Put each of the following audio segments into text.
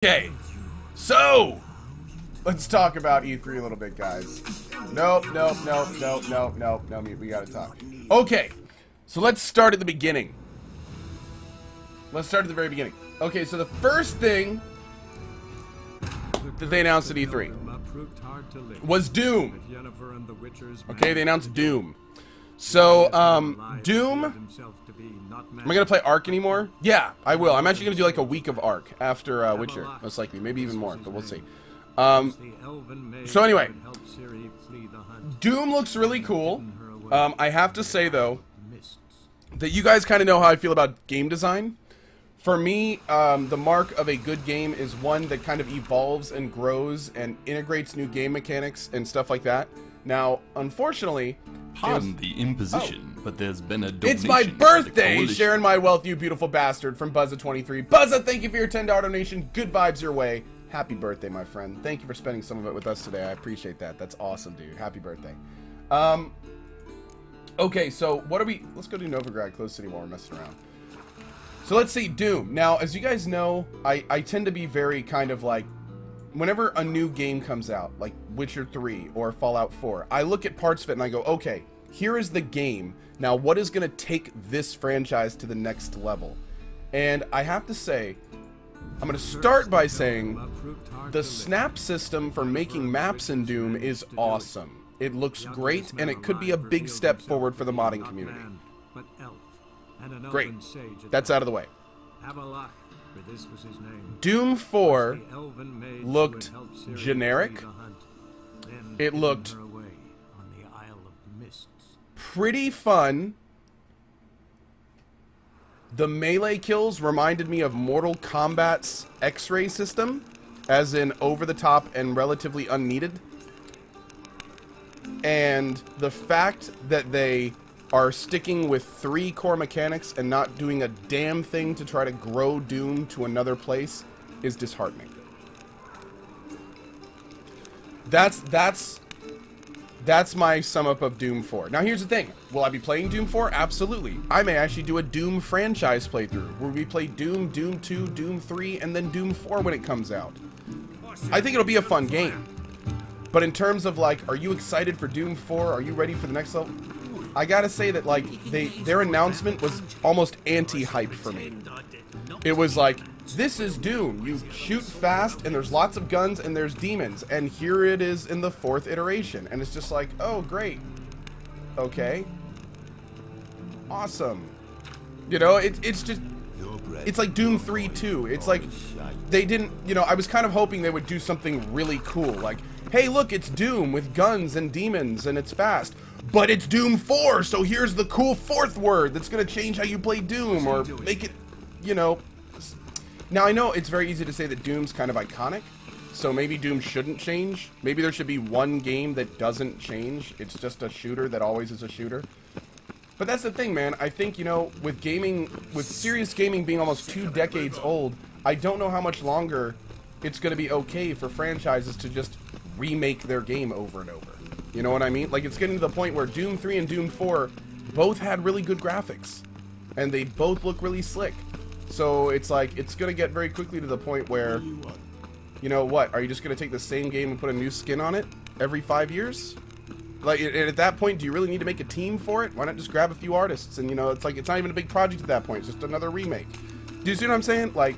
Okay, so let's talk about E3 a little bit, guys. Nope, we gotta talk. Okay, so let's start at the beginning. Let's start at the very beginning. Okay, so the first thing that they announced at E3 was Doom. Okay, they announced Doom. So, Doom... Am I gonna play Ark anymore? Yeah, I will. I'm actually gonna do like a week of Ark after Witcher, most likely. Maybe even more, but we'll see. So anyway, Doom looks really cool. I have to say, though, that you guys kind of know how I feel about game design. For me, the mark of a good game is one that kind of evolves and grows and integrates new game mechanics and stuff like that. Now, unfortunately... Pardon the imposition, but there's been a donation. It's my birthday! Sharing my wealth, you beautiful bastard, from Buzza23. Buzza, thank you for your $10 donation. Good vibes your way. Happy birthday, my friend. Thank you for spending some of it with us today. I appreciate that. That's awesome, dude. Happy birthday. Okay, so what are we... Let's go to Novigrad Closed City while we're messing around. So let's see, Doom. Now, as you guys know, I tend to be very kind of like... Whenever a new game comes out, like Witcher 3 or Fallout 4, I look at parts of it and I go, okay, here is the game. Now, what is going to take this franchise to the next level? And I have to say, I'm going to start by saying the snap system for making maps in Doom is awesome. It looks great, and it could be a big step forward for the modding community. Great. That's out of the way. Doom 4 looked generic. It looked pretty fun. The melee kills reminded me of Mortal Kombat's X-ray system, as in over the top and relatively unneeded. And the fact that they are sticking with 3 core mechanics and not doing a damn thing to try to grow Doom to another place is disheartening. That's my sum up of Doom 4. Now here's the thing. Will I be playing Doom 4? Absolutely. I may actually do a Doom franchise playthrough where we play Doom, Doom 2, Doom 3, and then Doom 4 when it comes out. I think it'll be a fun game. But in terms of like, are you excited for Doom 4? Are you ready for the next level? I gotta say that, like, their announcement was almost anti-hype for me. It was like, this is Doom. You shoot fast, and there's lots of guns, and there's demons. And here it is in the 4th iteration. And it's just like, oh, great. Okay. Awesome. You know, it's just... It's like Doom 3 too. It's like, they didn't... You know, I was kind of hoping they would do something really cool. Like, hey, look, it's Doom with guns and demons, and it's fast. But it's Doom 4, so here's the cool 4th word that's going to change how you play Doom, or make it, you know... Now, I know it's very easy to say that Doom's kind of iconic, so maybe Doom shouldn't change. Maybe there should be one game that doesn't change. It's just a shooter that always is a shooter. But that's the thing, man. I think, you know, with gaming, with serious gaming being almost 2 decades old, I don't know how much longer it's going to be okay for franchises to just remake their game over and over. You know what I mean? Like, it's getting to the point where Doom 3 and Doom 4 both had really good graphics. And they both look really slick. So, it's like, it's going to get very quickly to the point where, you know what, are you just going to take the same game and put a new skin on it every 5 years? Like, and at that point, do you really need to make a team for it? Why not just grab a few artists? And, you know, it's like, it's not even a big project at that point. It's just another remake. Do you see what I'm saying? Like,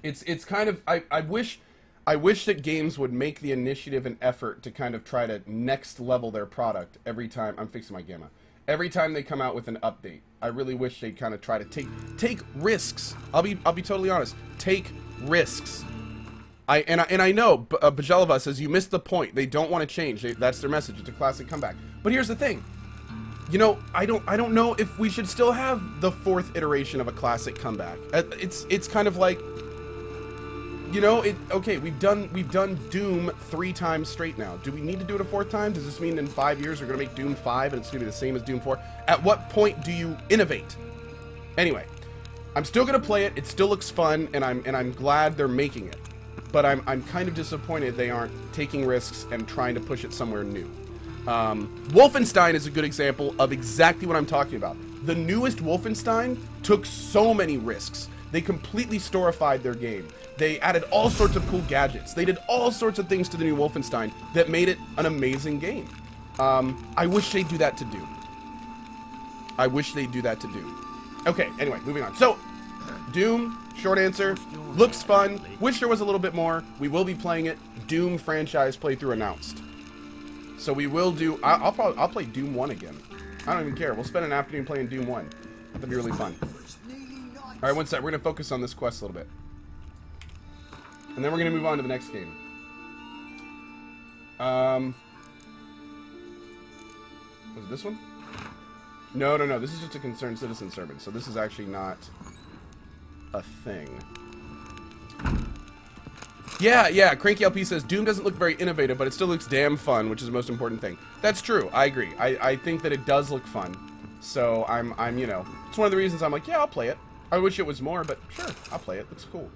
it's kind of, I wish that games would make the initiative and effort to kind of try to next level their product every time. I'm fixing my gamma. Every time they come out with an update, I really wish they'd kind of try to take risks. I'll be totally honest. Take risks. I know Bajelova says you missed the point. They don't want to change. That's their message. It's a classic comeback. But here's the thing. You know, I don't know if we should still have the 4th iteration of a classic comeback. It's kind of like, you know, okay, we've done Doom 3 times straight now. Do we need to do it a 4th time? Does this mean in 5 years we're gonna make Doom 5 and it's gonna be the same as Doom 4? At what point do you innovate? Anyway, I'm still gonna play it. It still looks fun, and I'm glad they're making it. But I'm kind of disappointed they aren't taking risks and trying to push it somewhere new. Wolfenstein is a good example of exactly what I'm talking about. The newest Wolfenstein took so many risks. They completely storified their game. They added all sorts of cool gadgets. They did all sorts of things to the new Wolfenstein that made it an amazing game. I wish they'd do that to Doom. I wish they'd do that to Doom. Okay, anyway, moving on. So, Doom, short answer, looks fun. Wish there was a little bit more. We will be playing it. Doom franchise playthrough announced. So we will do. I'll play Doom 1 again. I don't even care. We'll spend an afternoon playing Doom 1. That'd be really fun. All right, one sec. We're gonna focus on this quest a little bit, and then we're gonna move on to the next game. Was it this one? No. This is just a concerned citizen servant. So this is actually not a thing. Yeah, Cranky LP says, Doom doesn't look very innovative, but it still looks damn fun, which is the most important thing. That's true, I agree. I think that it does look fun. So I'm, you know, it's one of the reasons I'm like, yeah, I'll play it. I wish it was more, but sure, I'll play it. Looks cool.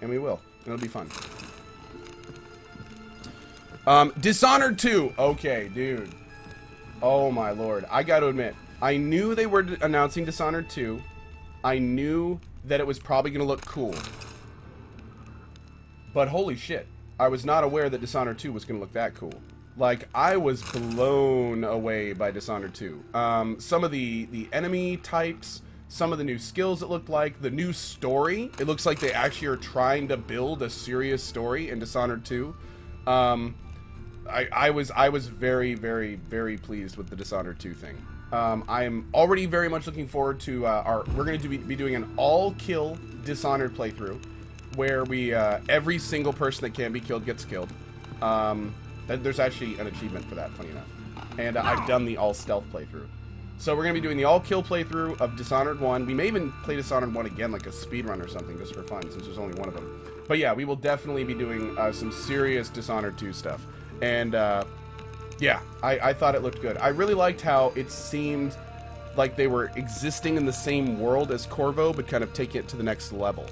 And we will. It'll be fun. Dishonored 2. Okay, dude. Oh my lord. I gotta admit, I knew they were announcing Dishonored 2. I knew that it was probably gonna look cool. But holy shit, I was not aware that Dishonored 2 was going to look that cool. Like, I was blown away by Dishonored 2. Some of the enemy types, some of the new skills it looked like, the new story. It looks like they actually are trying to build a serious story in Dishonored 2. I was very, very, very pleased with the Dishonored 2 thing. I am already very much looking forward to we're going to be doing an all-kill Dishonored playthrough, where we every single person that can be killed gets killed. There's actually an achievement for that, funny enough. And I've done the all-stealth playthrough. So we're going to be doing the all-kill playthrough of Dishonored 1. We may even play Dishonored 1 again, like a speedrun or something, just for fun, since there's only one of them. But yeah, we will definitely be doing some serious Dishonored 2 stuff. And yeah, I thought it looked good. I really liked how it seemed like they were existing in the same world as Corvo, but kind of taking it to the next level.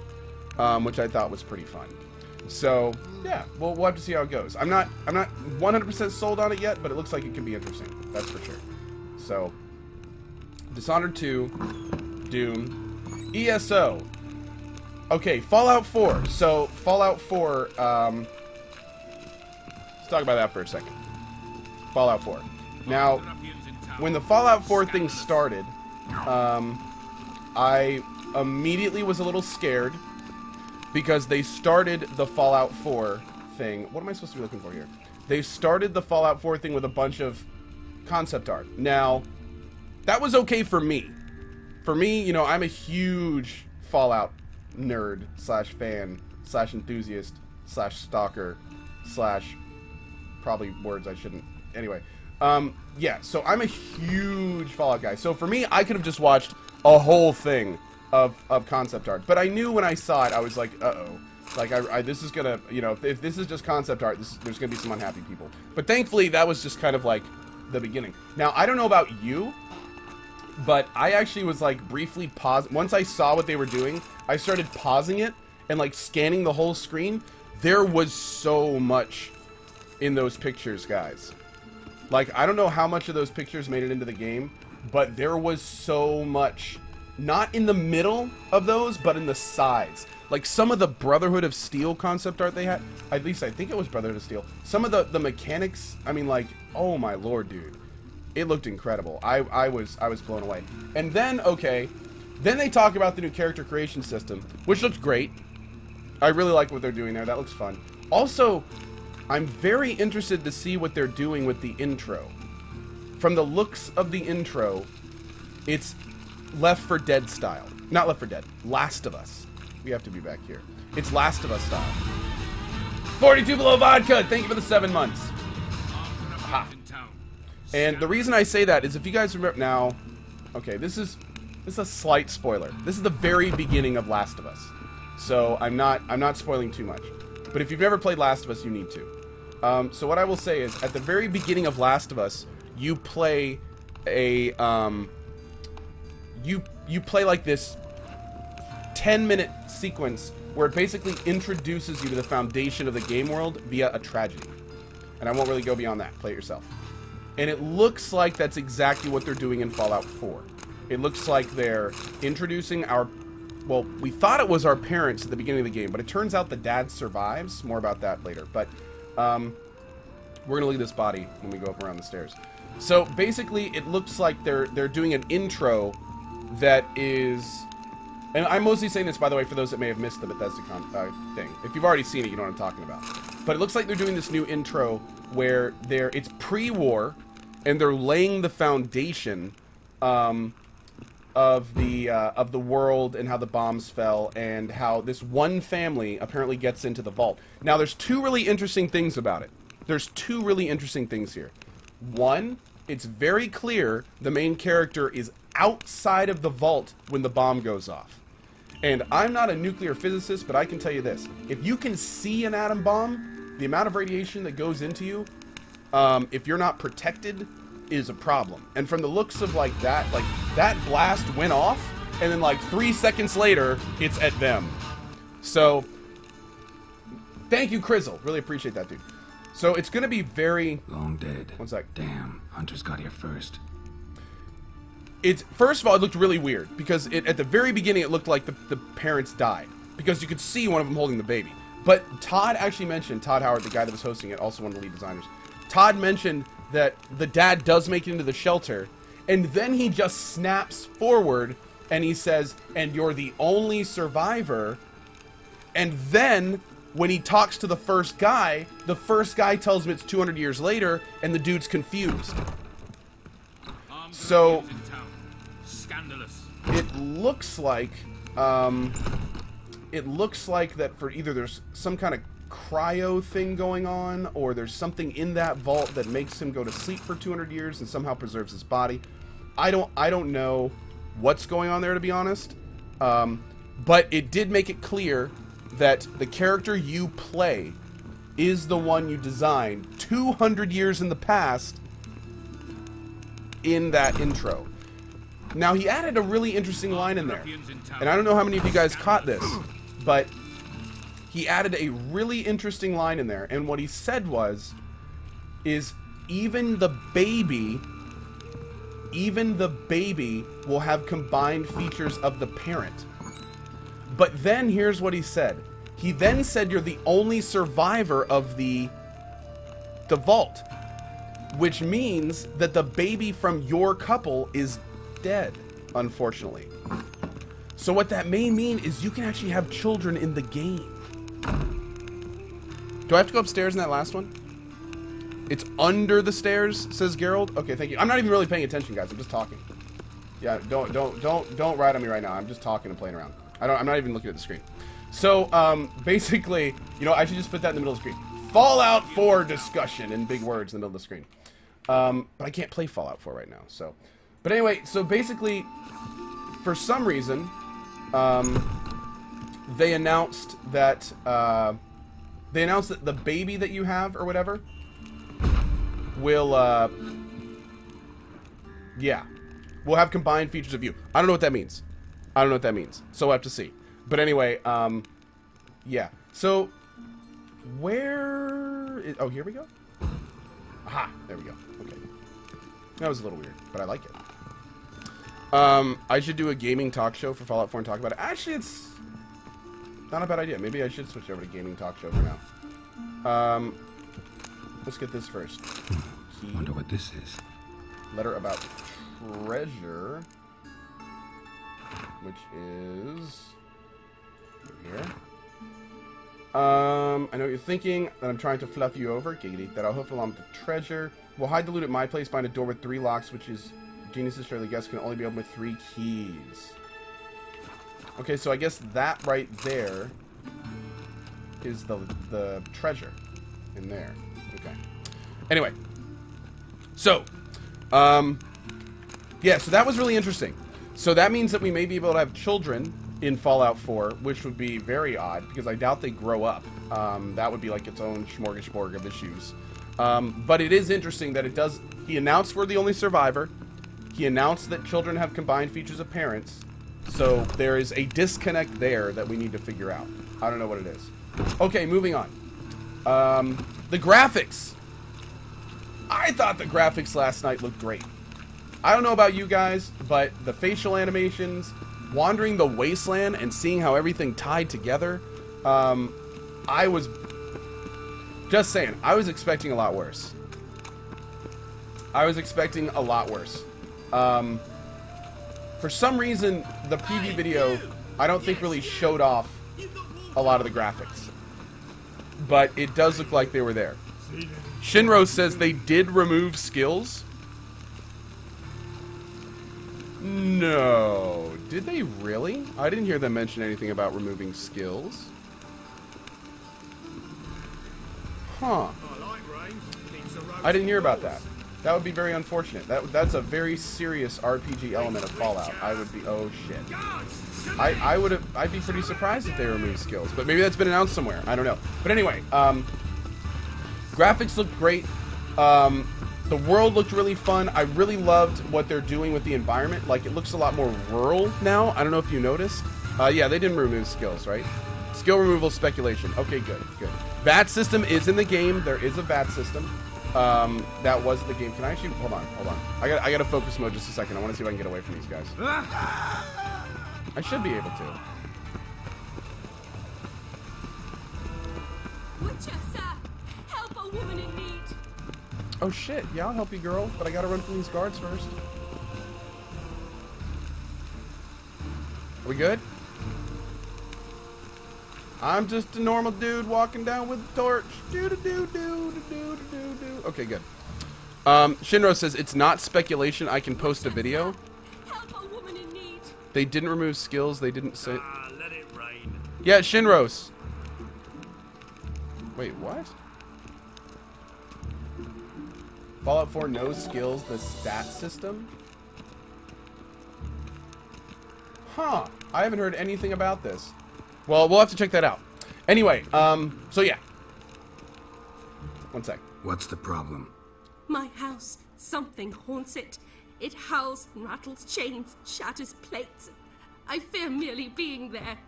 Which I thought was pretty fun. So yeah, we'll have to see how it goes. I'm not 100% sold on it yet, but it looks like it could be interesting. That's for sure. So Dishonored 2, Doom, ESO. Okay, Fallout 4. So Fallout 4. Let's talk about that for a second. Fallout 4. Now, when the Fallout 4 thing started, I immediately was a little scared. Because they started the Fallout 4 thing. What am I supposed to be looking for here? They started the Fallout 4 thing with a bunch of concept art. Now, that was okay for me. For me, you know, I'm a huge Fallout nerd slash fan slash enthusiast slash stalker slash probably words I shouldn't. Anyway, yeah, so I'm a huge Fallout guy. So for me, I could have just watched a whole thing of concept art, but I knew when I saw it, I was like, uh-oh, like this is gonna, you know, if this is just concept art, there's gonna be some unhappy people. But thankfully, that was just kind of like the beginning. Now, I don't know about you, but I actually was like briefly once I saw what they were doing, I started pausing it and like scanning the whole screen. There was so much in those pictures, guys. Like, I don't know how much of those pictures made it into the game, but there was so much. Not in the middle of those, but in the sides. Like some of the Brotherhood of Steel concept art they had, at least I think it was Brotherhood of Steel. Some of the mechanics, I mean, like, oh my lord, dude. It looked incredible. I was blown away. And then, okay, then they talk about the new character creation system, which looks great. I really like what they're doing there. That looks fun. Also, I'm very interested to see what they're doing with the intro. From the looks of the intro, it's Left 4 Dead style. Not Left 4 Dead. Last of Us. We have to be back here. It's Last of Us style. 42 Below Vodka! Thank you for the 7 months. Aha. And the reason I say that is if you guys remember now... Okay, this is a slight spoiler. This is the very beginning of Last of Us. So I'm not spoiling too much. But if you've never played Last of Us, you need to. So what I will say is, at the very beginning of Last of Us, you play a... You play like this 10-minute sequence where it basically introduces you to the foundation of the game world via a tragedy. And I won't really go beyond that. Play it yourself. And it looks like that's exactly what they're doing in Fallout 4. It looks like they're introducing our well, we thought it was our parents at the beginning of the game, but it turns out the dad survives. More about that later. But we're going to look at this body when we go up around the stairs. So basically, it looks like they're doing an intro that is... And I'm mostly saying this, by the way, for those that may have missed the Bethesda thing. If you've already seen it, you know what I'm talking about. But it looks like they're doing this new intro where it's pre-war, and they're laying the foundation of the world and how the bombs fell and how this one family apparently gets into the vault. Now, there's two really interesting things about it. There's two really interesting things here. One, it's very clear the main character is outside of the vault when the bomb goes off. And I'm not a nuclear physicist, but I can tell you this. If you can see an atom bomb, the amount of radiation that goes into you, if you're not protected, is a problem. And from the looks of that blast went off, and then like 3 seconds later, it's at them. So, thank you, Crizzle. Really appreciate that, dude. So it's gonna be very... Long dead. One sec. Damn, Hunter's got here first. First of all, it looked really weird, because at the very beginning, it looked like the parents died. Because you could see one of them holding the baby. But Todd actually mentioned, Todd Howard, the guy that was hosting it, also one of the lead designers, Todd mentioned that the dad does make it into the shelter, and then he just snaps forward, and he says, and you're the only survivor, and then, when he talks to the first guy tells him it's 200 years later, and the dude's confused. So, it looks like that for either there's some kind of cryo thing going on, or there's something in that vault that makes him go to sleep for 200 years and somehow preserves his body. I don't know what's going on there, to be honest. But it did make it clear that the character you play is the one you designed 200 years in the past in that intro. Now, he added a really interesting line in there, and I don't know how many of you guys caught this, but he added a really interesting line in there, and what he said is even the baby will have combined features of the parent. But then here's what he said. He then said you're the only survivor of the vault, which means that the baby from your couple is dead, unfortunately. So what that may mean is you can actually have children in the game. Do I have to go upstairs in that last one? It's under the stairs, says Gerald. Okay, thank you. I'm not even really paying attention, guys. I'm just talking. Yeah, don't ride on me right now. I'm just talking and playing around. I'm not even looking at the screen. So, basically, I should just put that in the middle of the screen. Fallout 4 discussion in big words in the middle of the screen. But I can't play Fallout 4 right now, so. But anyway, so basically, for some reason, they announced that the baby that you have or whatever will have combined features of you. I don't know what that means. So we'll have to see. But anyway, yeah. So where is, oh, here we go. Aha, there we go. Okay. That was a little weird, but I like it. I should do a gaming talk show for Fallout 4 and talk about it. Actually, it's not a bad idea. Maybe I should switch over to gaming talk show for now. Let's get this first. Key. Wonder what this is. Letter about treasure, which is here. I know what you're thinking, that I'm trying to fluff you over, giggity, that I'll hoof along with the treasure. We'll hide the loot at my place behind a door with 3 locks, which is geniuses surely guess can only be opened with 3 keys. Okay, so I guess that right there is the treasure in there. Okay. Anyway. So, yeah, so that was really interesting. So that means that we may be able to have children in Fallout 4, which would be very odd, because I doubt they grow up. That would be like its own smorgasbord of issues. But it is interesting that it does... He announced we're the only survivor. He announced that children have combined features of parents. So there is a disconnect there that we need to figure out. I don't know what it is. Okay, moving on. The graphics. I thought the graphics last night looked great. I don't know about you guys, but the facial animations, wandering the wasteland and seeing how everything tied together, I was just saying, I was expecting a lot worse. I was expecting a lot worse. For some reason, the preview video, I don't think really showed off a lot of the graphics. But it does look like they were there. Shinro says they did remove skills. No. Did they really? I didn't hear them mention anything about removing skills. Huh. I didn't hear about that. That would be very unfortunate. That's a very serious RPG element of Fallout. I would be, oh shit. I'd be pretty surprised if they removed skills, but maybe that's been announced somewhere. I don't know. But anyway, graphics look great. The world looked really fun. I really loved what they're doing with the environment. Like, it looks a lot more rural now. I don't know if you noticed. Yeah, they didn't remove skills, right? Skill removal speculation. Okay, good, good. VAT system is in the game. There is a VAT system. That was the game. Can I actually, hold on. I got to focus mode just a second. I want to see if I can get away from these guys. I should be able to. Witcher, sir! Help a woman in need! Oh shit, yeah, I'll help you, girl, but I gotta run from these guards first. Are we good? I'm just a normal dude walking down with a torch. Okay, good. Shinro says it's not speculation. I can post a video. Help a woman in need! They didn't remove skills. They didn't say. Let it rain. Yeah, Shinros. Wait, what? Fallout 4 no skills, the stat system? Huh. I haven't heard anything about this. Well, we'll have to check that out. Anyway, so yeah. One sec. What's the problem? My house. Something haunts it. It howls and rattles chains, shatters plates. I fear merely being there.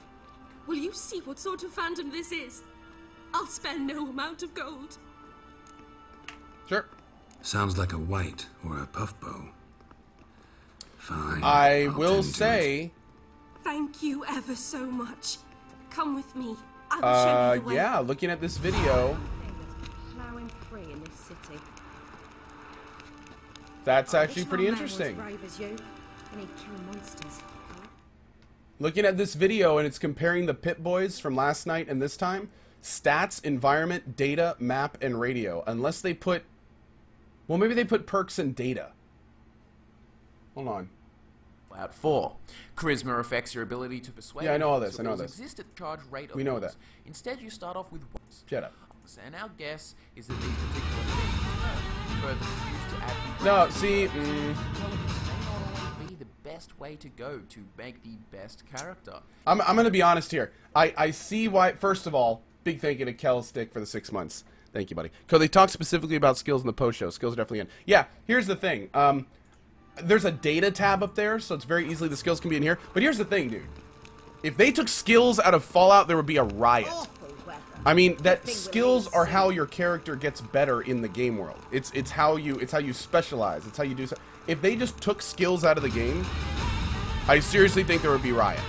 Will you see what sort of phantom this is? I'll spare no amount of gold. Sure. Sounds like a white or a puff bow. Fine. I I'll will tend to say... it. Thank you ever so much. Come with me. I will show you the way. Yeah, looking at this video... Plowing free in this city. That's actually Wish pretty my man was interesting. brave as you, and he'd kill monsters. Looking at this video, and it's comparing the Pit Boys from last night and this time. Stats, environment, data, map, and radio. Unless they put... Well, maybe they put perks and data. Hold on. Fallout 4. Charisma affects your ability to persuade. Yeah, I know all this, so I know rules this. Exist at the charge rate of We know rules. that. Instead, you start off with ones. Shut up. And our guess is that these particular things further used to add the No, see... intelligence may not always be the best way to go to make the best character. I'm going to be honest here. I see why... First of all, big thank you to Kel Stick for the 6 months. Thank you, buddy. Because they talk specifically about skills in the post-show. Skills are definitely in. Yeah, here's the thing. There's a data tab up there, so it's very easily the skills can be in here. But here's the thing, dude. If they took skills out of Fallout, there would be a riot. I mean, that skills are how your character gets better in the game world. It's how you specialize. It's how you do so. If they just took skills out of the game, I seriously think there would be riot.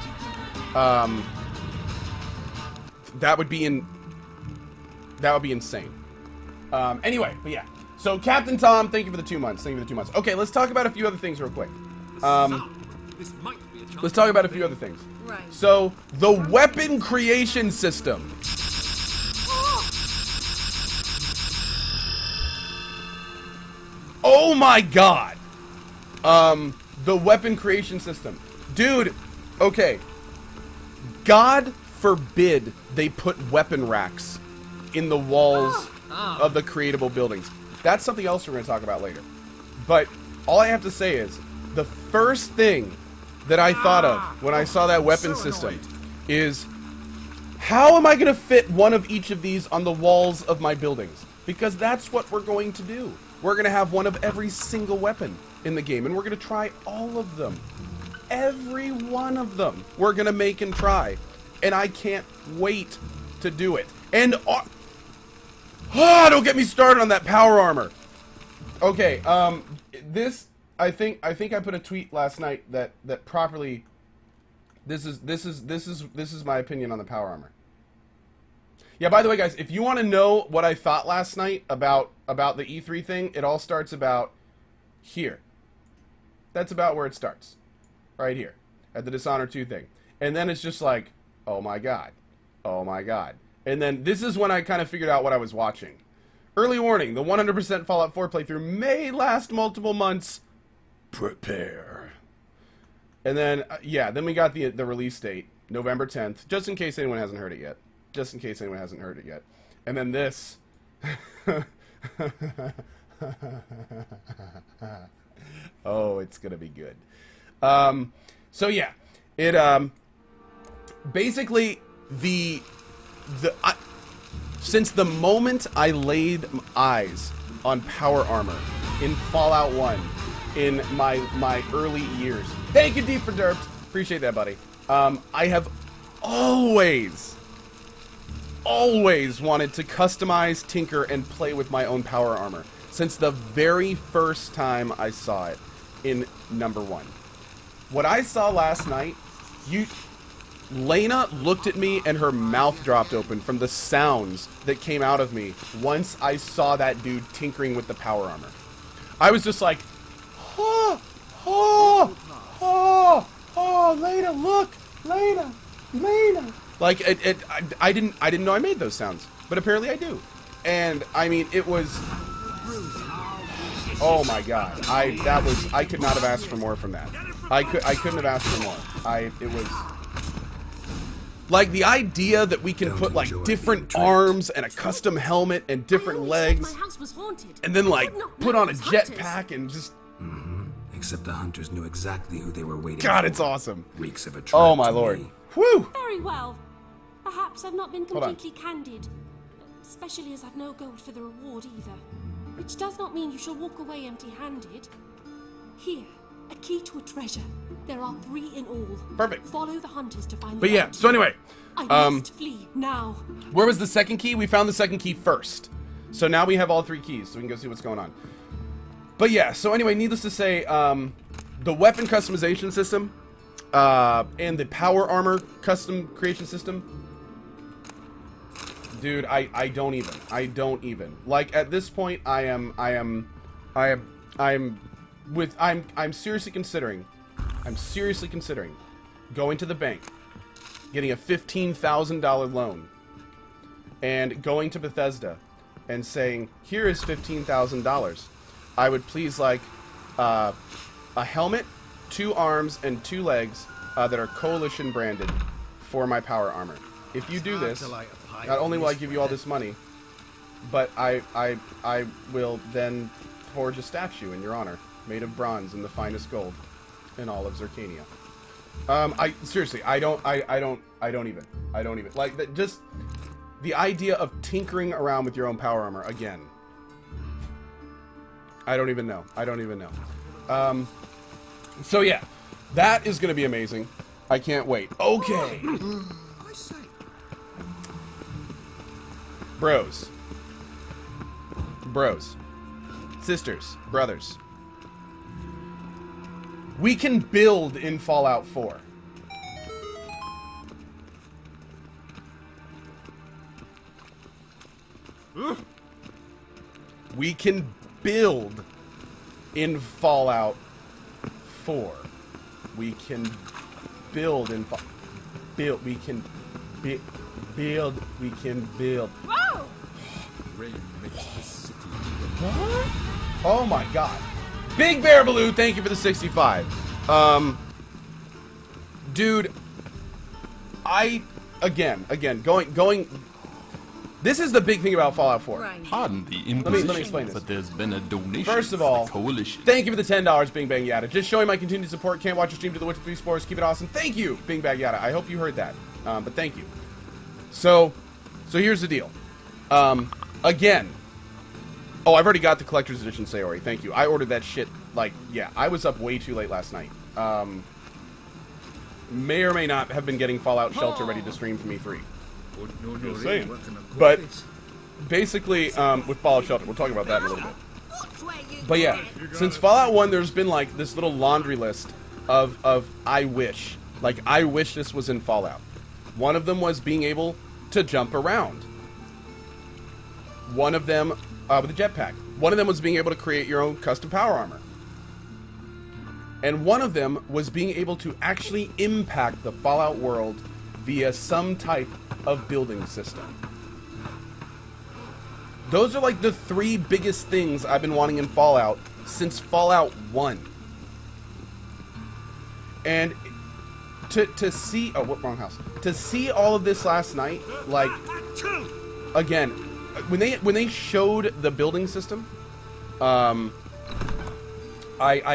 That would be insane. Anyway, but yeah. So Captain Tom, thank you for the 2 months. Thank you for the 2 months. Okay, let's talk about a few other things real quick. Let's talk about a few other things. Right. So the weapon creation system. Oh my god. The weapon creation system. Dude, okay. God forbid they put weapon racks in the walls of the creatable buildings. That's something else we're going to talk about later. But all I have to say is, the first thing that I thought of when I saw that weapon system is, how am I going to fit one of each of these on the walls of my buildings? Because that's what we're going to do. We're going to have one of every single weapon in the game, and we're going to try all of them. Every one of them we're going to make and try. And I can't wait to do it. And... don't get me started on that power armor. Okay, this I think I put a tweet last night that properly This is my opinion on the power armor. Yeah, by the way, guys, if you want to know what I thought last night about the E3 thing, it all starts about here. That's about where it starts. Right here. At the Dishonored 2 thing. And then it's just like, oh my god. Oh my god. And then this is when I kind of figured out what I was watching. Early warning, the 100% Fallout 4 playthrough may last multiple months. Prepare. And then, yeah, then we got the release date, November 10th, just in case anyone hasn't heard it yet. Just in case anyone hasn't heard it yet. And then this. Oh, it's gonna be good. So yeah, it basically since the moment I laid eyes on power armor in Fallout 1 in my early years. Thank you, Deep for Derped. Appreciate that, buddy. I have always wanted to customize, tinker, and play with my own power armor since the very first time I saw it in number 1. What I saw last night, Lena looked at me and her mouth dropped open from the sounds that came out of me once I saw that dude tinkering with the power armor. I was just like, oh, oh, oh, oh, Lena, look, Lena, Lena. Like, I didn't know I made those sounds, but apparently I do. And, I mean, it was, oh my god, I could not have asked for more from that. I couldn't have asked for more. It was, like, the idea that we can put, like, different arms and a custom helmet and different legs, My house was haunted. and then, like, put on a Hunters. jetpack and just, Except the hunters knew exactly who they were waiting god, for. it's awesome. Reeks of a trap Oh my to lord. me. Whew! Very well. Perhaps I've not been Hold on. completely candid. Especially as I've no gold for the reward either. Which does not mean you shall walk away empty-handed. Here, a key to a treasure. There are 3 in all. Perfect. Follow the hunters to find the But yeah, bounty. so anyway, I must flee now. where was the second key? We found the second key first. So now we have all 3 keys, so we can go see what's going on. But yeah, so anyway, needless to say, the weapon customization system, and the power armor custom creation system, dude, I don't even. Like, at this point, I'm seriously considering going to the bank, getting a $15,000 loan, and going to Bethesda and saying, here is $15,000. I would please like a helmet, 2 arms, and 2 legs that are Coalition branded for my power armor. If you do this, not only will I give you all this money, but I will then forge a statue in your honor, made of bronze and the finest gold in all of Zircania. Seriously, I don't even. Like, that, just the idea of tinkering around with your own power armor again. I don't even know. So yeah, that is going to be amazing. I can't wait. Okay. Bros. Sisters. Brothers. We can build in Fallout 4. We can build in Fallout 4. We can build in build. We can build. We can build. Whoa! What? Oh my god. Big Bear Baloo, thank you for the 65. Dude, again, going. This is the big thing about Fallout 4. Right. Pardon the imposition, let me explain this. but there's been a donation First of for all, the Coalition. thank you for the $10, Bing Bang Yada. Just showing my continued support. Can't watch your stream to the Witch Beast Sports. Keep it awesome. Thank you, Bing Bang Yada. I hope you heard that. But thank you. So here's the deal. Again. Oh, I've already got the collector's edition Sayori. Thank you. I ordered that shit, like, yeah, I was up way too late last night. May or may not have been getting Fallout Shelter ready to stream from E3. Just saying. But basically, with Fallout Shelter, we'll talk about that in a little bit. But yeah, since Fallout 1, there's been like this little laundry list of I wish Like, I wish this was in Fallout. One of them was being able to jump around. One of them, with a jetpack. One of them was being able to create your own custom power armor. And one of them was being able to actually impact the Fallout world via some type of building system. Those are like the 3 biggest things I've been wanting in Fallout since Fallout 1. And to see... Oh, what, wrong house. To see all of this last night, like... Again, when they showed the building system, I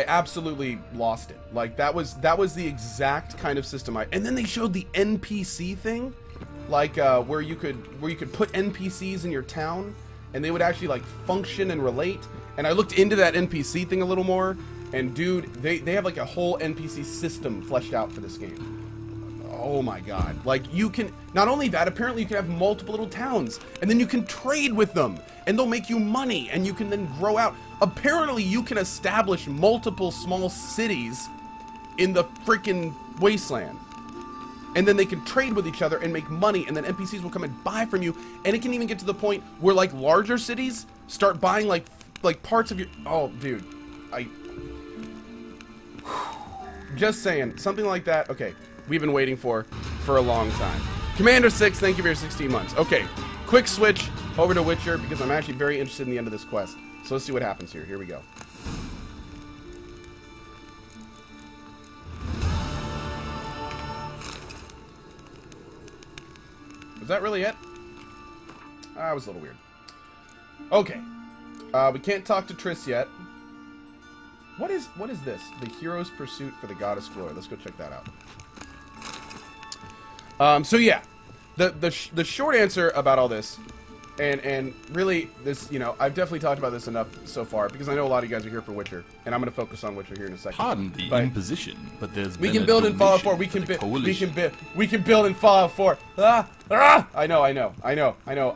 absolutely lost it. Like, that was the exact kind of system and then they showed the NPC thing, like where you could put NPCs in your town and they would actually like function and relate. And I looked into that NPC thing a little more, and dude, they have like a whole NPC system fleshed out for this game. Oh my god. Like, you can, not only that, apparently you can have multiple little towns, and then you can trade with them, and they'll make you money, and you can then grow out. Apparently you can establish multiple small cities in the freaking wasteland. And then they can trade with each other and make money, and then NPCs will come and buy from you, and it can even get to the point where like larger cities start buying like parts of your... Oh, dude. Just saying. Something like that. Okay. We've been waiting for a long time. Commander 6, thank you for your 16 months. Okay. Quick switch over to Witcher because I'm actually very interested in the end of this quest. So let's see what happens here. Here we go. Was that really it? That was a little weird. Okay. We can't talk to Triss yet. What is this? The Hero's Pursuit for the Goddess Glory. Let's go check that out. So yeah, the short answer about all this, and really this, you know, I've definitely talked about this enough so far because I know a lot of you guys are here for Witcher, and I'm going to focus on Witcher here in a second. Pardon the imposition, but there's we can build in Fallout 4. We can build in Fallout 4. I know,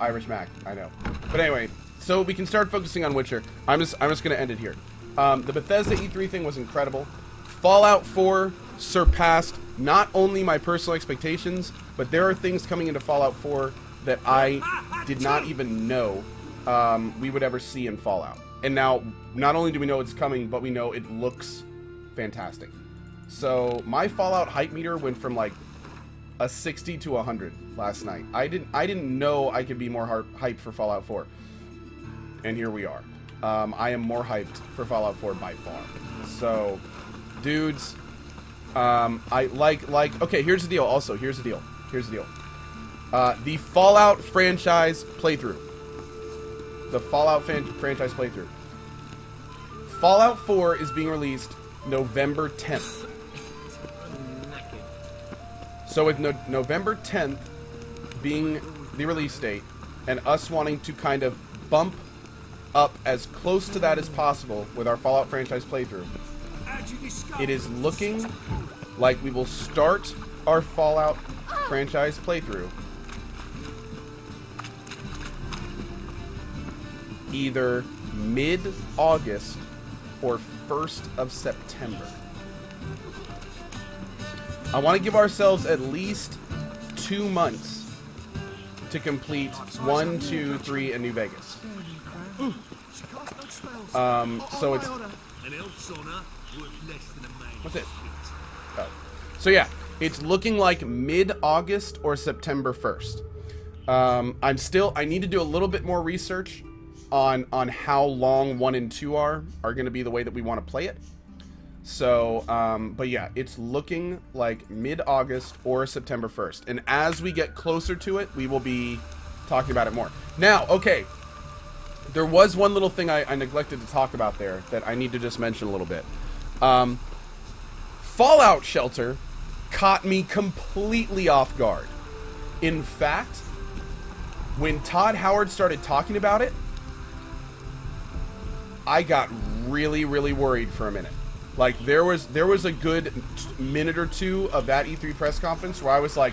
Irish Mac. I know. But anyway, so we can start focusing on Witcher. I'm just going to end it here. The Bethesda E3 thing was incredible. Fallout 4 surpassed not only my personal expectations, but there are things coming into Fallout 4 that I did not even know we would ever see in Fallout. And now, not only do we know it's coming, but we know it looks fantastic. So my Fallout hype meter went from like a 60 to 100 last night. I didn't know I could be more hyped for Fallout 4. And here we are. I am more hyped for Fallout 4 by far. So, dudes, I like, okay, here's the deal also, here's the deal. The Fallout franchise playthrough. The Fallout franchise playthrough. Fallout 4 is being released November 10th. So with November 10th being the release date, and us wanting to kind of bump up as close to that as possible with our Fallout franchise playthrough, it is looking like we will start our Fallout franchise playthrough either mid-August or 1st of September. I want to give ourselves at least 2 months to complete 1, 2, 3, and New Vegas. So it's... What's it? Oh. So yeah, it's looking like mid-August or September 1st. I need to do a little bit more research on how long 1 and 2 are going to be the way that we want to play it. So, but yeah, it's looking like mid-August or September 1st. And as we get closer to it, we will be talking about it more. Now, okay, there was one little thing I neglected to talk about there that I need to just mention a little bit. Fallout Shelter caught me completely off guard. In fact, when Todd Howard started talking about it, I got really, really worried for a minute. Like, there was a good minute or 2 of that E3 press conference where I was like,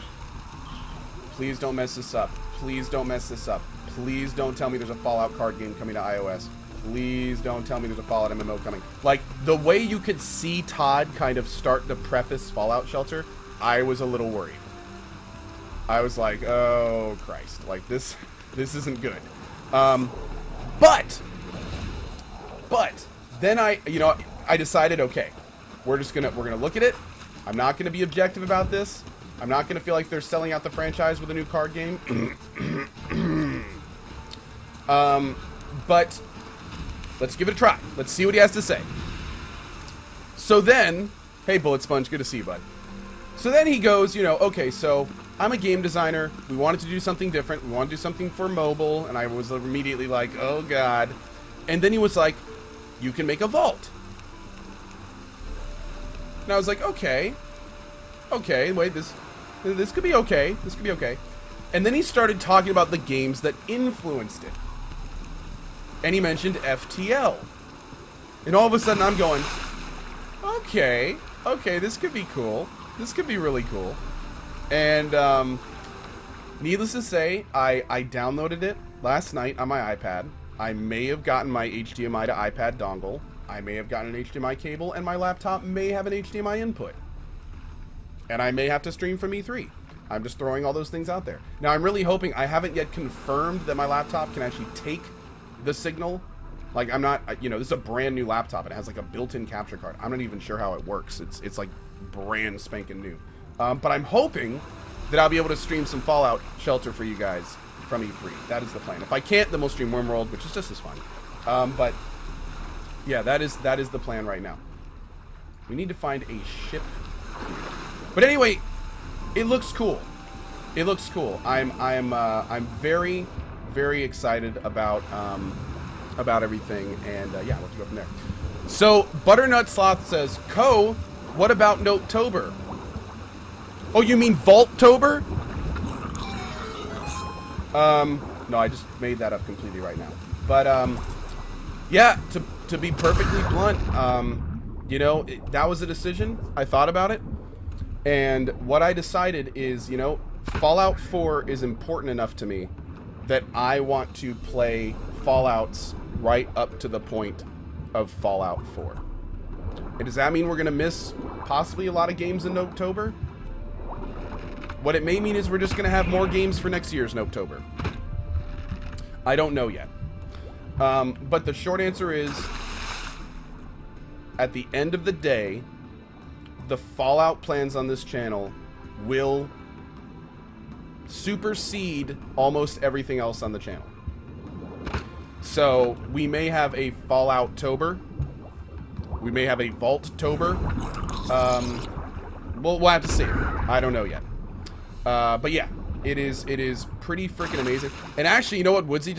please don't mess this up. Please don't mess this up. Please don't tell me there's a Fallout card game coming to iOS. Please don't tell me there's a Fallout MMO coming. Like, the way you could see Todd kind of start to preface Fallout Shelter, I was a little worried. I was like, oh Christ, like this isn't good. But then I decided, okay, we're gonna look at it. I'm not gonna be objective about this. I'm not gonna feel like they're selling out the franchise with a new card game. But let's give it a try. Let's see what he has to say. So then, hey Bullet Sponge, good to see you, bud. So then he goes, okay, so I'm a game designer. We wanted to do something different. We wanted to do something for mobile. And I was immediately like, oh, God. And then he was like, you can make a vault. And I was like, okay. Okay, wait, this could be okay. This could be okay. And then he started talking about the games that influenced it. And he mentioned FTL. And all of a sudden I'm going, okay, this could be cool. This could be really cool. And needless to say, I downloaded it last night on my iPad. I may have gotten my HDMI to iPad dongle. I may have gotten an HDMI cable, and my laptop may have an HDMI input. And I may have to stream from E3. I'm just throwing all those things out there. Now, I'm really hoping, I haven't yet confirmed that my laptop can actually take the signal. Like, I'm not, this is a brand new laptop. It has like a built-in capture card. I'm not even sure how it works. It's like brand spanking new. But I'm hoping that I'll be able to stream some Fallout Shelter for you guys from E3. That is the plan. If I can't, then we'll stream Wormworld, which is just as fun. But yeah, that is the plan right now. We need to find a ship here. But anyway, it looks cool. It looks cool. I'm very, very excited about everything, and yeah, let's go from there. So Butternut Sloth says, what about Notetober? Oh, you mean Vaulttober? No, I just made that up completely right now. But yeah, to be perfectly blunt, that was a decision. I thought about it, and what I decided is, Fallout 4 is important enough to me that I want to play Fallouts right up to the point of Fallout 4. And does that mean we're going to miss possibly a lot of games in October? What it may mean is we're just going to have more games for next year's October. I don't know yet. But the short answer is, at the end of the day, the Fallout plans on this channel will supersede almost everything else on the channel. So we may have a Fallout-tober. We may have a Vault-tober. We'll have to see. I don't know yet. But yeah, it is pretty freaking amazing. And actually, you know what Woodsy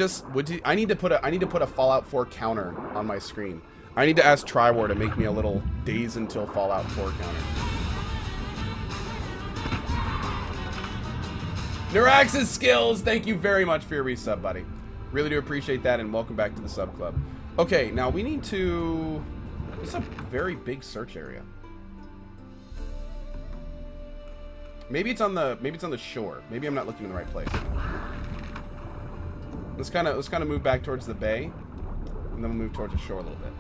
I need to put a Fallout 4 counter on my screen. I need to ask Triwar to make me a little days until Fallout 4 counter. Narax's Skills, thank you very much for your resub, buddy. Really do appreciate that, and welcome back to the sub club. Okay, now we need to... This is a very big search area. Maybe it's on the shore. Maybe I'm not looking in the right place. Let's kind of move back towards the bay, and then we'll move towards the shore a little bit.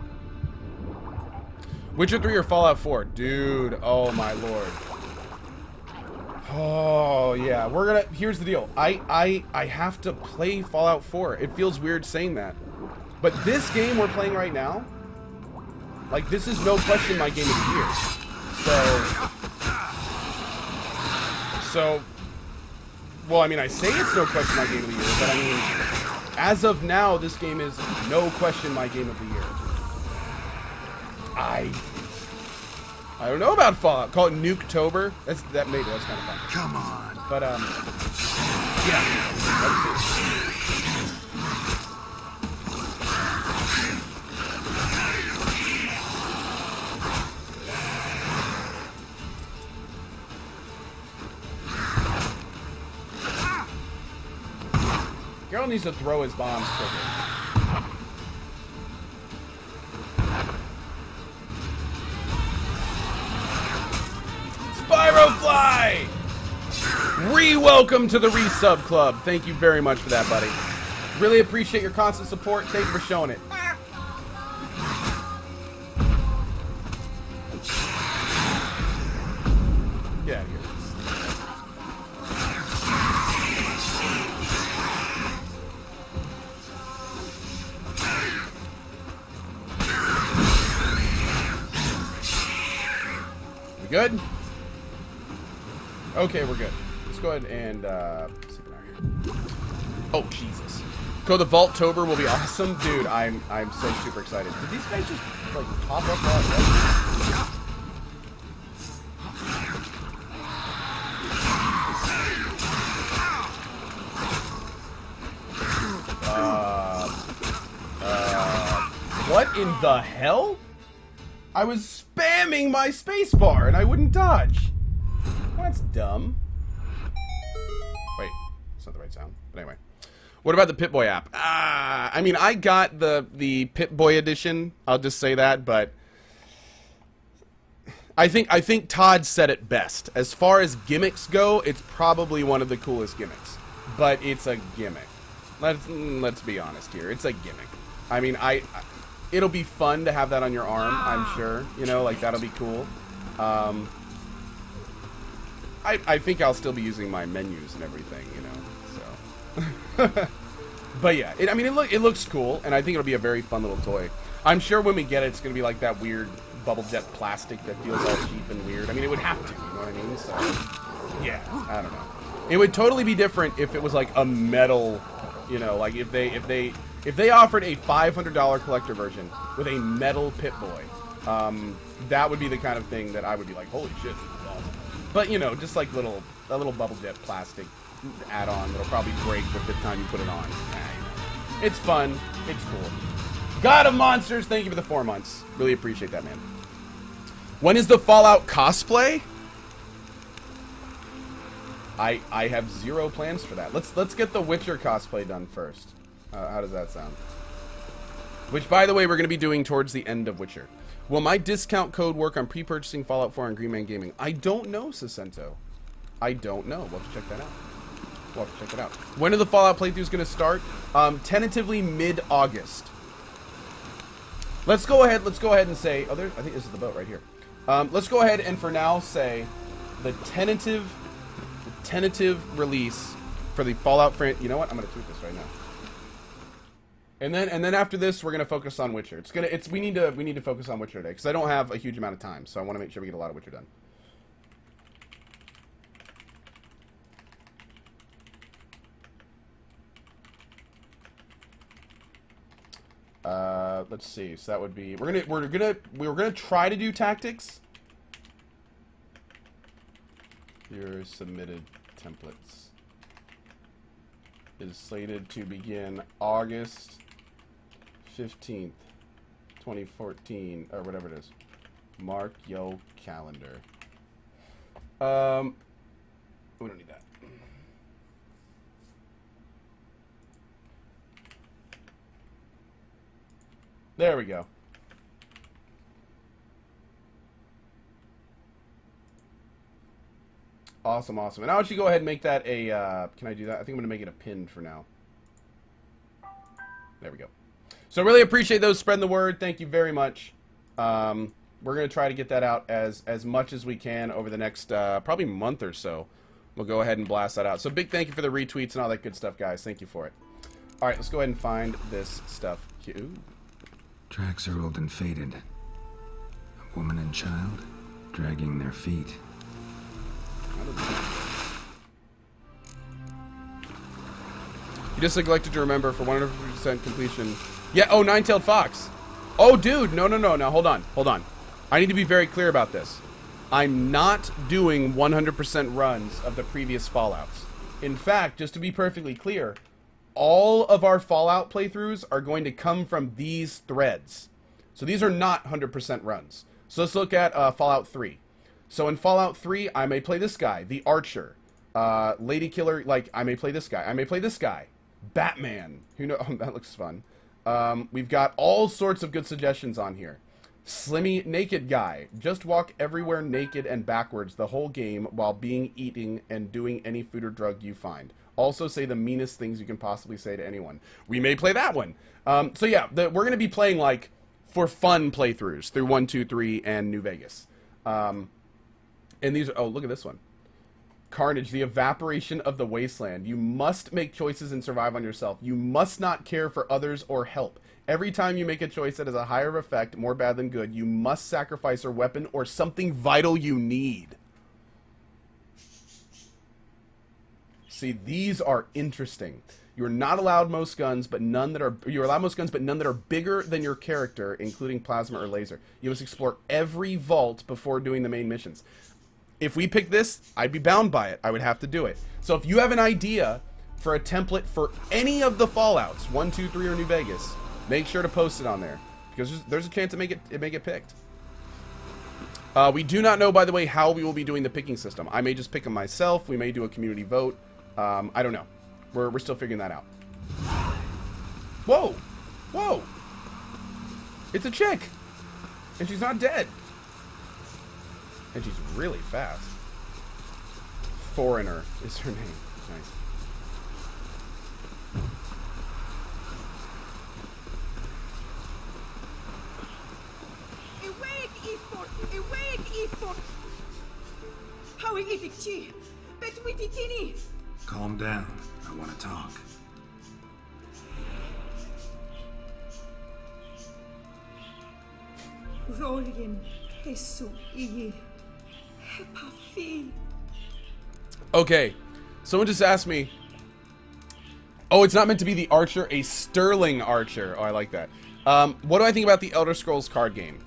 Witcher 3 or Fallout 4? Dude, oh my lord. Oh yeah, here's the deal. I have to play Fallout 4. It feels weird saying that. But this game we're playing right now, like, this is no question my game of the year. So, well, I mean, I say it's no question my game of the year, but I mean, as of now, this game is no question my game of the year. I don't know about Fallout. Call it Nuketober. That's kind of fun. Come on. But yeah. Geralt needs to throw his bombs quicker. Spyrofly! Re-welcome to the Resub Club. Thank you very much for that, buddy. Really appreciate your constant support. Thank you for showing it. Get out of here. We good? Okay, we're good. Let's go ahead and oh Jesus! Go the Vaulttober will be awesome, dude. I'm so super excited. Did these guys just like pop up all at once? What in the hell? I was spamming my spacebar and I wouldn't dodge. That's dumb. Wait, it's not the right sound. But anyway. What about the Pip-Boy app? I mean, I got the Pip-Boy edition. I'll just say that, but I think Todd said it best. As far as gimmicks go, it's probably one of the coolest gimmicks. But it's a gimmick. Let's be honest here. It's a gimmick. I mean, it'll be fun to have that on your arm, I'm sure. You know, like, that'll be cool. I think I'll still be using my menus and everything, you know, so. But yeah, I mean, it looks cool, and I think it'll be a very fun little toy. I'm sure when we get it, it's going to be like that weird bubble jet plastic that feels all cheap and weird. I mean, it would have to, you know what I mean? So, yeah, I don't know. It would totally be different if it was like a metal, you know, like if they offered a $500 collector version with a metal Pip-Boy, that would be the kind of thing that I would be like, holy shit, this is awesome. But, you know, just like a little bubble jet plastic add-on that'll probably break the 5th time you put it on. Nah, you know. It's fun. It's cool. God of Monsters, thank you for the 4 months. Really appreciate that, man. When is the Fallout cosplay? I have 0 plans for that. Let's get the Witcher cosplay done first. How does that sound? Which, by the way, we're going to be doing towards the end of Witcher. Will my discount code work on pre-purchasing Fallout 4 on Green Man Gaming? I don't know, Sacento. I don't know. We'll have to check that out. We'll have to check it out. When are the Fallout playthroughs going to start? Tentatively mid-August. Let's go ahead and say... Oh, I think this is the boat right here. Let's go ahead and for now say the tentative release for the Fallout franchise. You know what? I'm going to tweet this right now. And then after this, we're gonna focus on Witcher. We need to focus on Witcher today because I don't have a huge amount of time, so I want to make sure we get a lot of Witcher done. Let's see. So that would be we're gonna try to do tactics. Your submitted templates is slated to begin August 15th, 2014, or whatever it is. Mark your calendar. We don't need that. There we go. Awesome, awesome. And now I should go ahead and make that a, can I do that? I think I'm going to make it a pinned for now. There we go. So really appreciate those spreading the word. Thank you very much. We're going to try to get that out as much as we can over the next probably month or so. We'll go ahead and blast that out. So big thank you for the retweets and all that good stuff, guys. Thank you for it. All right, let's go ahead and find this stuff. Ooh. Tracks are old and faded. A woman and child dragging their feet. You just neglected to remember for 100% completion. Yeah, oh, Nine-Tailed Fox. Oh, dude, no. Now, hold on. I need to be very clear about this. I'm not doing 100% runs of the previous Fallouts. In fact, just to be perfectly clear, all of our Fallout playthroughs are going to come from these threads. So these are not 100% runs. So let's look at Fallout 3. So in Fallout 3, I may play this guy, the Archer. Lady Killer, like, I may play this guy. I may play this guy. Batman. Who knows? Oh, that looks fun. We've got all sorts of good suggestions on here. Slimmy Naked Guy. Just walk everywhere naked and backwards the whole game while being eating and doing any food or drug you find. Also say the meanest things you can possibly say to anyone. We may play that one. So yeah, we're going to be playing, like, for fun playthroughs through 1, 2, 3, and New Vegas. And these are... Oh, look at this one. Carnage, the evaporation of the wasteland. You must make choices and survive on yourself. You must not care for others or help. Every time you make a choice that has a higher effect, more bad than good, you must sacrifice a weapon or something vital you need. See, these are interesting. You're not allowed most guns, but none that are... You're allowed most guns, but none that are bigger than your character, including plasma or laser. You must explore every vault before doing the main missions. If we pick this, I'd be bound by it. I would have to do it. So if you have an idea for a template for any of the Fallouts, 1, 2, 3, or New Vegas, make sure to post it on there, because there's a chance it may get picked. We do not know, by the way, how we will be doing the picking system. I may just pick them myself. We may do a community vote. I don't know. We're still figuring that out. Whoa! Whoa! It's a chick! And she's not dead. And she's really fast. Foreigner is her name. Nice. Calm down. I want to talk. Okay, someone just asked me. Oh, it's not meant to be the archer, a sterling archer. Oh, I like that. What do I think about the Elder Scrolls card game?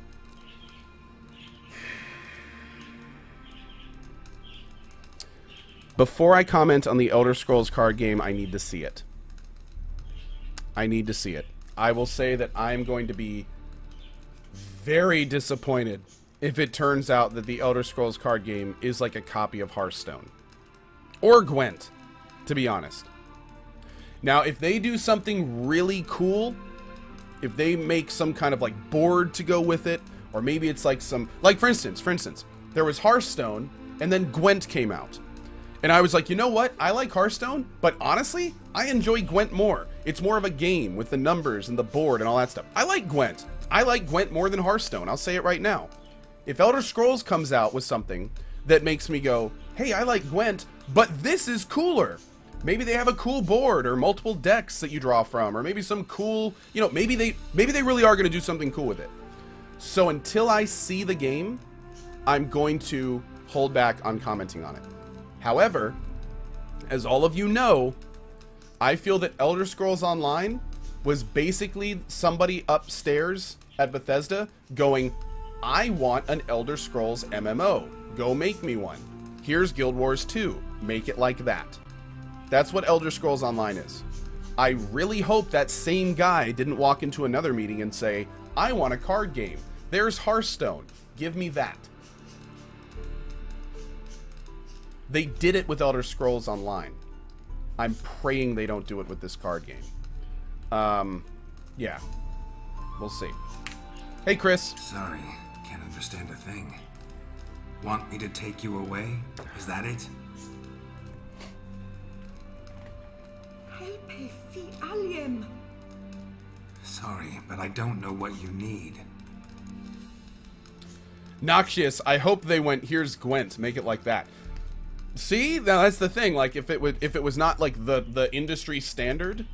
Before I comment on the Elder Scrolls card game, I need to see it. I need to see it. I will say that I'm going to be very disappointed if it turns out that the Elder Scrolls card game is like a copy of Hearthstone. Or Gwent, to be honest. Now, if they do something really cool, if they make some kind of like board to go with it, or maybe it's like some, like for instance, there was Hearthstone, and then Gwent came out. And I was like, you know what? I like Hearthstone, but honestly, I enjoy Gwent more. It's more of a game with the numbers and the board and all that stuff. I like Gwent. I like Gwent more than Hearthstone. I'll say it right now. If Elder Scrolls comes out with something that makes me go, hey, I like Gwent, but this is cooler. Maybe they have a cool board or multiple decks that you draw from, or maybe some cool, you know, maybe they really are going to do something cool with it. So until I see the game, I'm going to hold back on commenting on it. However, as all of you know, I feel that Elder Scrolls Online was basically somebody upstairs at Bethesda going, I want an Elder Scrolls MMO. Go make me one. Here's Guild Wars 2. Make it like that. That's what Elder Scrolls Online is. I really hope that same guy didn't walk into another meeting and say, I want a card game. There's Hearthstone. Give me that. They did it with Elder Scrolls Online. I'm praying they don't do it with this card game. Yeah. We'll see. Hey, Chris. Sorry, can't understand a thing. Want me to take you away? Is that it? Sorry, but I don't know what you need. Noxious, I hope they went, here's Gwent, make it like that. See, now that's the thing. Like, if it was not like the industry standard,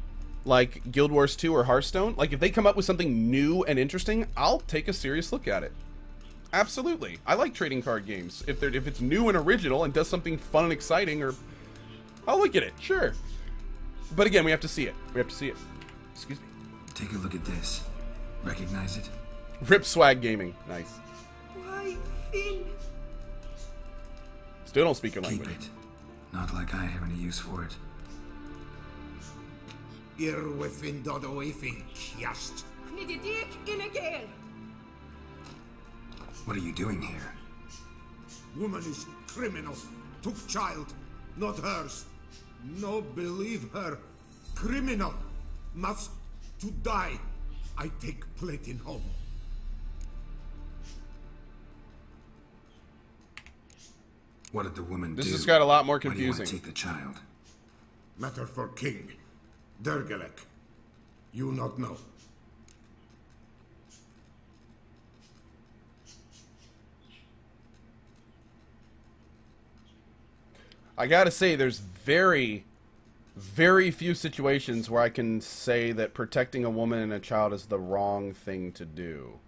like Guild Wars 2 or Hearthstone, like if they come up with something new and interesting, I'll take a serious look at it. Absolutely, I like trading card games. If it's new and original and does something fun and exciting, or I'll look at it. Sure, but again, we have to see it. We have to see it. Excuse me. Take a look at this. Recognize it? Rip Swag Gaming. Nice. Why, Finn? Still don't speak your Keep language. it. Not like I have any use for it. What are you doing here? Woman is criminal. Took child, not hers. No believe her. Criminal. Must to die. I take plate in home. What did the woman do? This just got a lot more Why do you confusing. want to take the child? Matter for king. Dergelek. You not know. I gotta say, there's very, very few situations where I can say that protecting a woman and a child is the wrong thing to do.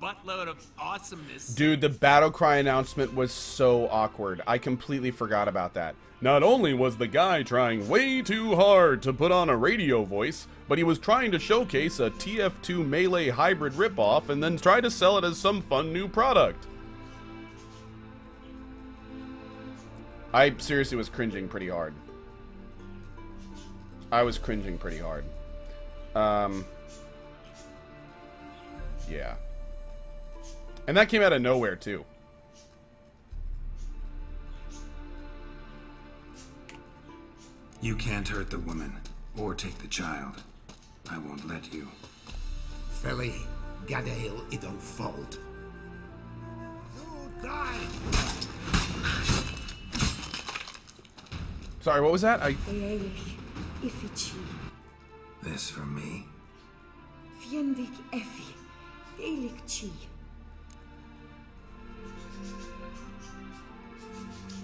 Buttload of awesomeness. Dude, the battle cry announcement was so awkward. I completely forgot about that. Not only was the guy trying way too hard to put on a radio voice, but he was trying to showcase a TF2 Melee hybrid ripoff and then try to sell it as some fun new product. I seriously was cringing pretty hard. I was cringing pretty hard. Yeah. And that came out of nowhere, too. You can't hurt the woman, or take the child. I won't let you. Feli, Gadael idon fault. You die! Sorry, what was that? This for me?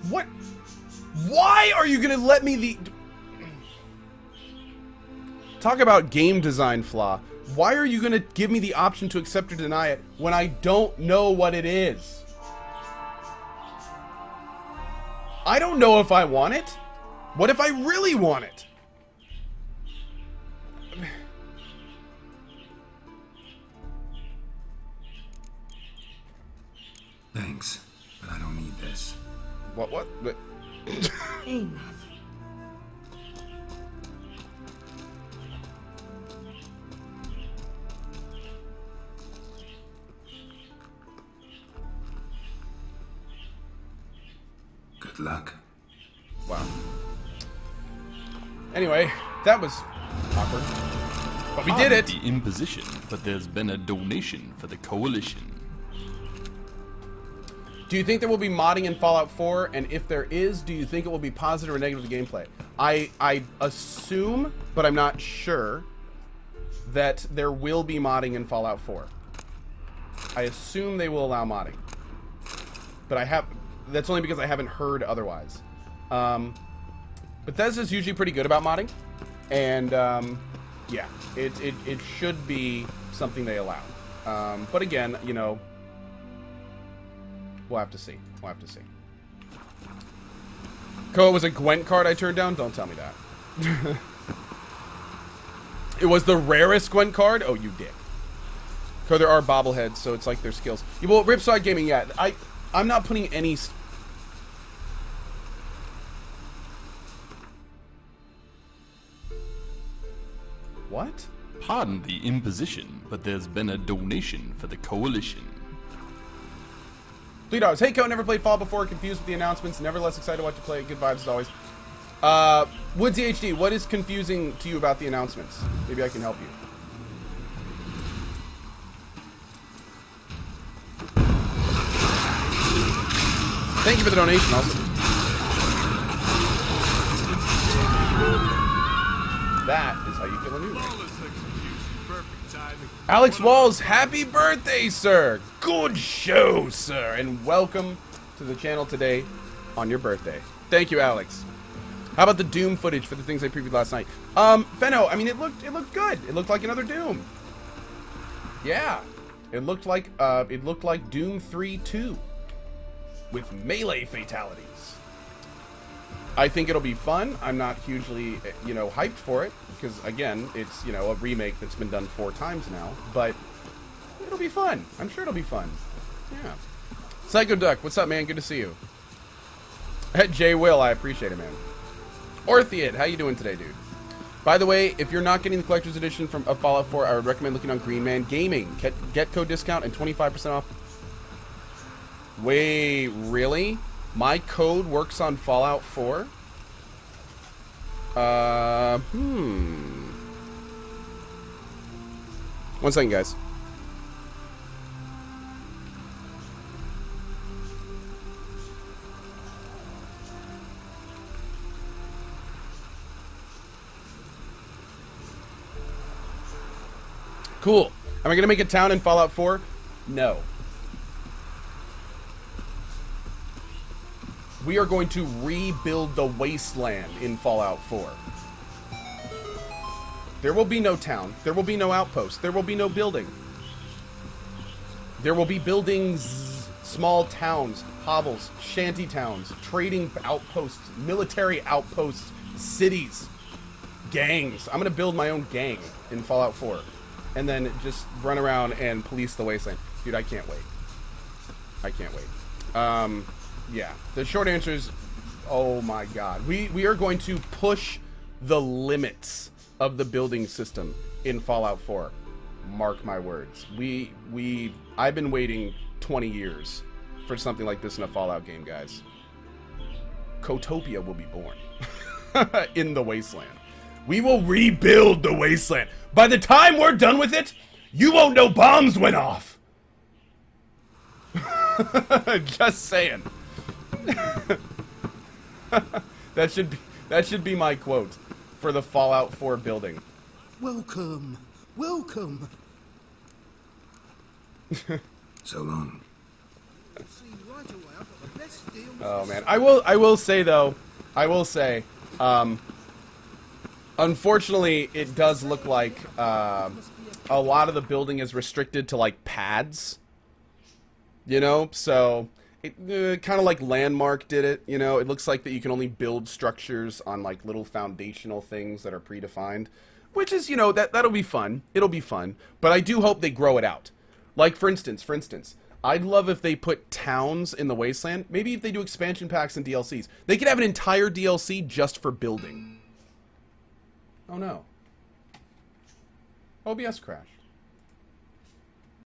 What? Why are you gonna let me the... Talk about game design flaw. Why are you gonna give me the option to accept or deny it when I don't know what it is? I don't know if I want it. What if I really want it? Thanks, but I don't need this. What? Enough. Good luck. Wow. Anyway, that was awkward. But we did it! The imposition, but there's been a donation for the coalition. Do you think there will be modding in Fallout 4? And if there is, do you think it will be positive or negative to gameplay? I assume, but I'm not sure, that there will be modding in Fallout 4. I assume they will allow modding. But that's only because I haven't heard otherwise. Bethesda's usually pretty good about modding. And, yeah, it should be something they allow. But again, you know, we'll have to see. We'll have to see. It was a Gwent card I turned down? Don't tell me that. It was the rarest Gwent card? Oh, you dick. There are bobbleheads, so it's like their skills. Yeah, well, Ripside Gaming, yeah. I'm not putting any... What? Pardon the imposition, but there's been a donation for the coalition. Dogs. Hey, Co, never played Fallout before, confused with the announcements, nevertheless excited to watch you play. Good vibes as always. Woodsy HD, what is confusing to you about the announcements? Maybe I can help you. Thank you for the donation also. That is how you kill a new man. Alex Walls, happy birthday, sir! Good show, sir! And welcome to the channel today on your birthday. Thank you, Alex. How about the Doom footage for the things I previewed last night? Fenno, I mean, it looked good. It looked like another Doom. Yeah. It looked like Doom 3-2 with melee fatalities. I think it'll be fun. I'm not hugely, you know, hyped for it because, again, it's, you know, a remake that's been done 4 times now. But it'll be fun. I'm sure it'll be fun. Yeah. Psycho Duck, what's up, man? Good to see you. Jay Will, I appreciate it, man. Orthiad, how you doing today, dude? By the way, if you're not getting the collector's edition of Fallout 4, I would recommend looking on Green Man Gaming. Get code discount and 25% off. Wait, really? My code works on Fallout 4? One second, guys. Cool. Am I going to make a town in Fallout 4? No. We are going to rebuild the wasteland in Fallout 4. There will be no town. There will be no outpost. There will be no building. There will be buildings, small towns, hovels, shanty towns, trading outposts, military outposts, cities, gangs. I'm going to build my own gang in Fallout 4. And then just run around and police the wasteland. Dude, I can't wait. I can't wait. Yeah. The short answer is, oh my god. We are going to push the limits of the building system in Fallout 4. Mark my words. I've been waiting 20 years for something like this in a Fallout game, guys. Cohtopia will be born in the wasteland. We will rebuild the wasteland. By the time we're done with it, you won't know bombs went off. Just saying. that should be my quote for the Fallout 4 building. Welcome. Welcome. So long. Oh man, I will say though, unfortunately, it does look like a lot of the building is restricted to like pads. You know, so it kind of like Landmark did it. You know, it looks like that you can only build structures on like little foundational things that are predefined, which is, you know, that'll be fun. It'll be fun, but I do hope they grow it out. Like for instance, I'd love if they put towns in the wasteland. Maybe if they do expansion packs and DLCs, they could have an entire DLC just for building. Oh no. OBS crash.